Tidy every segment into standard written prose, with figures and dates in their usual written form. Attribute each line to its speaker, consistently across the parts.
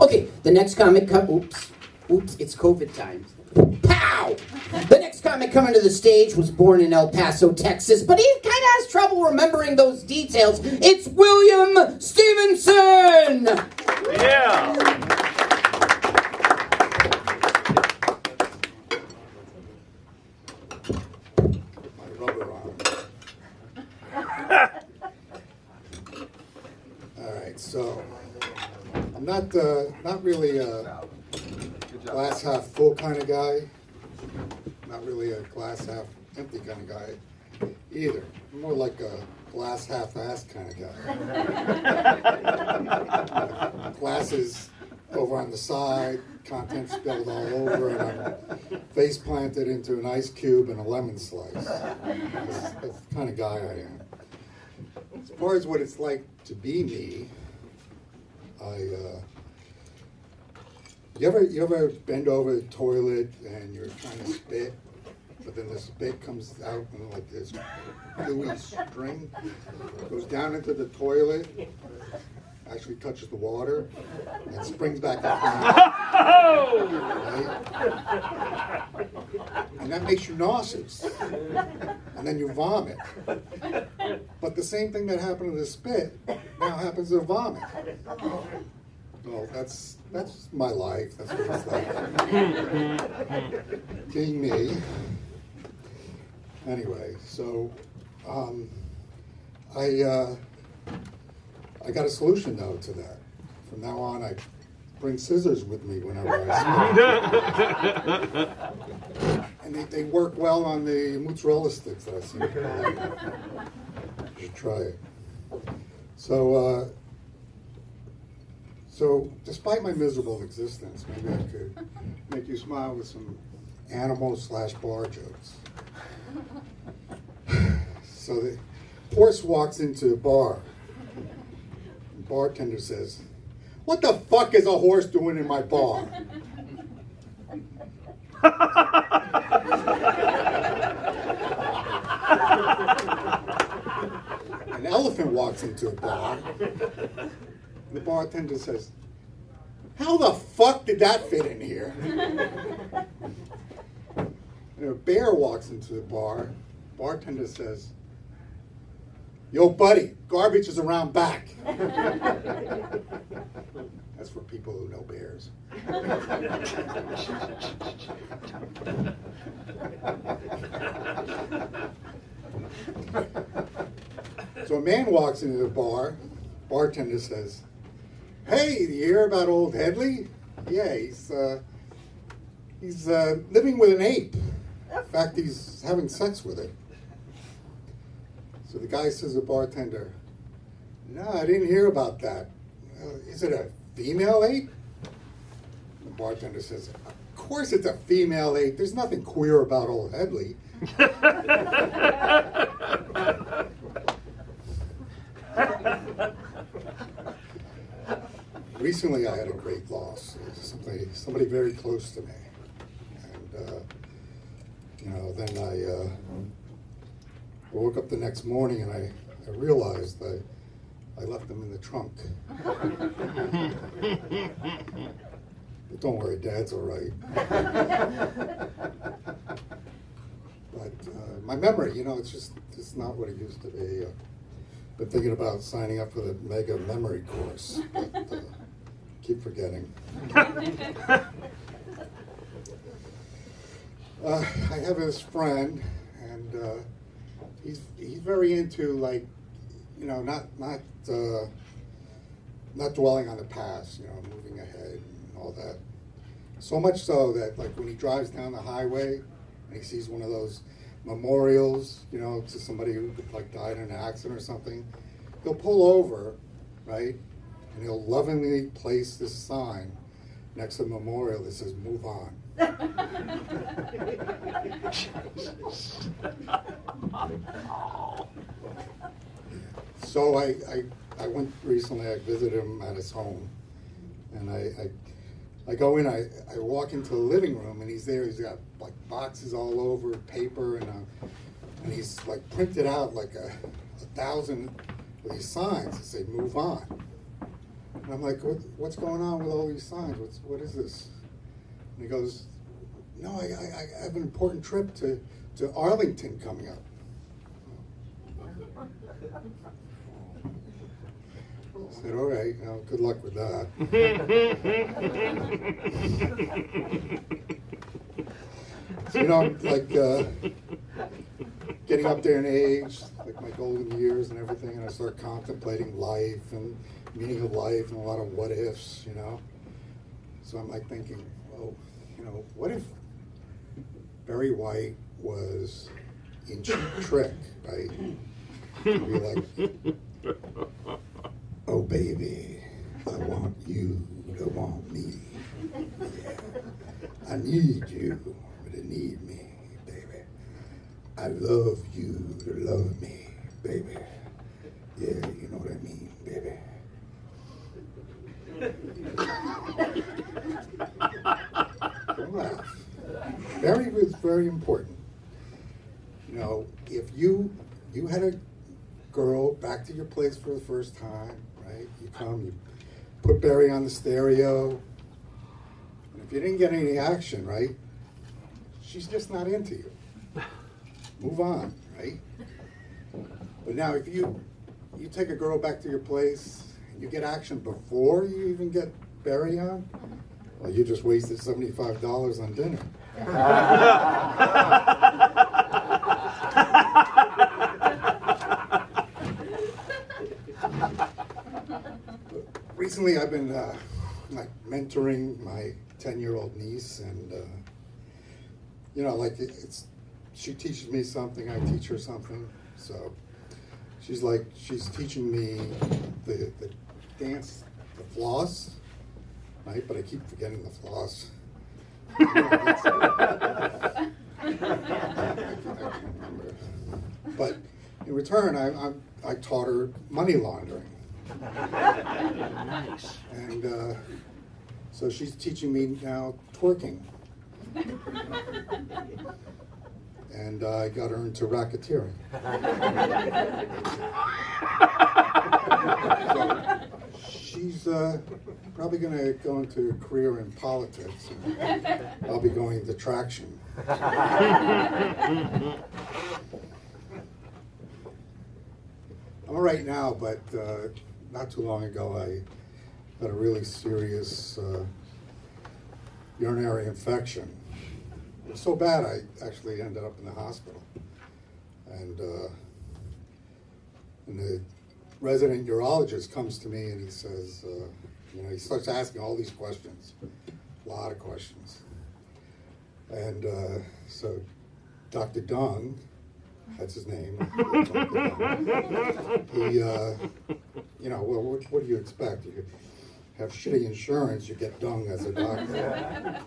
Speaker 1: Okay, the next comic oops, it's COVID time. Pow! The next comic coming to the stage was born in El Paso, Texas, but he kind of has trouble remembering those details. It's William Stevenson!
Speaker 2: Yeah!
Speaker 3: My rubber arm. All right, so I'm not really a glass half full kind of guy. Not really a glass half empty kind of guy either. I'm more like a glass half ass kind of guy. Glasses over on the side, contents spilled all over, and I'm face planted into an ice cube and a lemon slice. That's the kind of guy I am. As far as what it's like to be me, you ever bend over the toilet and you're trying to spit, but then the spit comes out in like this gooey string, goes down into the toilet, actually touches the water, and springs back up. Right? And that makes you nauseous. And then you vomit. But the same thing that happened to the spit now happens to the vomit. Well, that's my life. That's what it's like. Being me. Anyway, so I got a solution though to that. From now on, I bring scissors with me whenever I smoke. And they work well on the mozzarella sticks that I see. You should try it. So despite my miserable existence, maybe I could make you smile with some animal/bar jokes. So the horse walks into a bar. The bartender says, "What the fuck is a horse doing in my bar?" An elephant walks into a bar. The bartender says, "How the fuck did that fit in here?" And a bear walks into the bar. Bartender says, "Yo, buddy, garbage is around back." That's for people who know bears. So a man walks into the bar. Bartender says, "Hey, you hear about old Headley? Yeah, he's living with an ape. In fact, he's having sex with it." So the guy says to the bartender, "No, I didn't hear about that. Is it a female ape?" The bartender says, "Of course it's a female ape. There's nothing queer about old Headley." Recently, I had a great loss. Somebody very close to me, and then I woke up the next morning and I realized that I left them in the trunk. But don't worry, Dad's all right. But my memory, it's not what it used to be. Been thinking about signing up for the mega memory course, but keep forgetting. I have this friend, and he's very into not dwelling on the past, moving ahead and all that. So much so that when he drives down the highway and he sees one of those memorials, to somebody who died in an accident or something, he'll pull over, right, and he'll lovingly place this sign next to the memorial that says "Move on." So I went recently. I visited him at his home, and I go in. I walk into the living room, and he's there. He's got boxes all over, paper, and he's printed out 1,000 of these signs that say "Move on." And I'm like, what's going on with all these signs? What is this? And he goes, no, I have an important trip to Arlington coming up. I said, all right, good luck with that. So, like getting up there in age, like my golden years and everything, and I start contemplating life and meaning of life and a lot of what ifs, So I'm like thinking, well, what if Barry White was in Cheap Trick, right? He'd be like, oh baby, I want you to want me. Yeah. I need you to need me, baby. I love you to love me, baby. Yeah, you know what I mean, baby. Don't laugh. Barry was very important. If you had a girl back to your place for the first time, right? You come, you put Barry on the stereo, and if you didn't get any action, right? She's just not into you. Move on, right? But now if you take a girl back to your place, and you get action before you even get Barry on, well, you just wasted $75 on dinner. Recently, I've been like mentoring my 10-year-old niece, and she teaches me something, I teach her something. So she's teaching me the dance, the floss, right? But I keep forgetting the floss. I can't remember. But in return, I taught her money laundering.
Speaker 2: Nice.
Speaker 3: And so she's teaching me now twerking. And I got her into racketeering. So she's probably going to go into a career in politics. And I'll be going into traction. I'm all right now, but not too long ago I had a really serious urinary infection. It was so bad I actually ended up in the hospital. And the resident urologist comes to me and he says, he starts asking all these questions, a lot of questions. And so Dr. Dung, that's his name. He, well, what do you expect? You have shitty insurance, you get Dung as a doctor.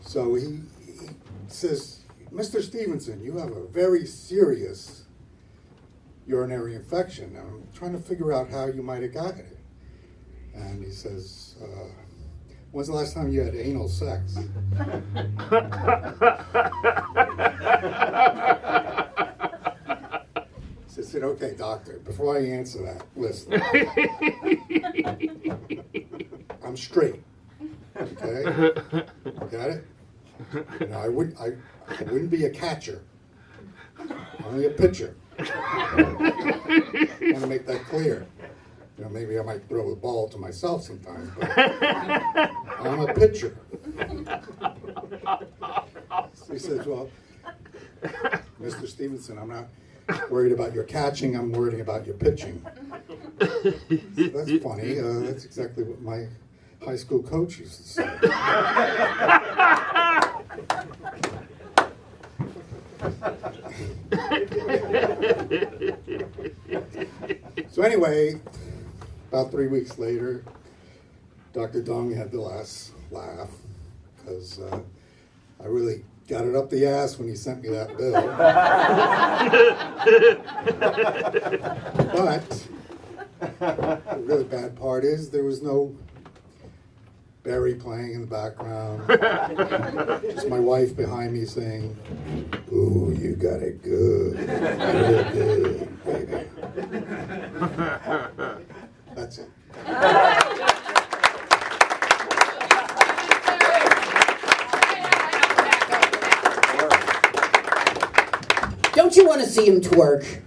Speaker 3: So he says, Mr. Stevenson, you have a very serious urinary infection. And I'm trying to figure out how you might have gotten it. And he says, when's the last time you had anal sex? So I said, okay, doctor, before I answer that, listen. I'm straight, okay? Got it? I wouldn't be a catcher, only a pitcher. I want to make that clear. Maybe I might throw the ball to myself sometimes, but I'm a pitcher. So he says, well, Mr. Stevenson, I'm not worried about your catching, I'm worried about your pitching. So that's funny. That's exactly what my high school coach used to say. So anyway, about 3 weeks later, Dr. Dung had the last laugh because I really got it up the ass when he sent me that bill. But the really bad part is there was no Barry playing in the background. Just my wife behind me saying, "Ooh, you got it good. Real good, baby." That's it.
Speaker 1: Don't you want to see him twerk?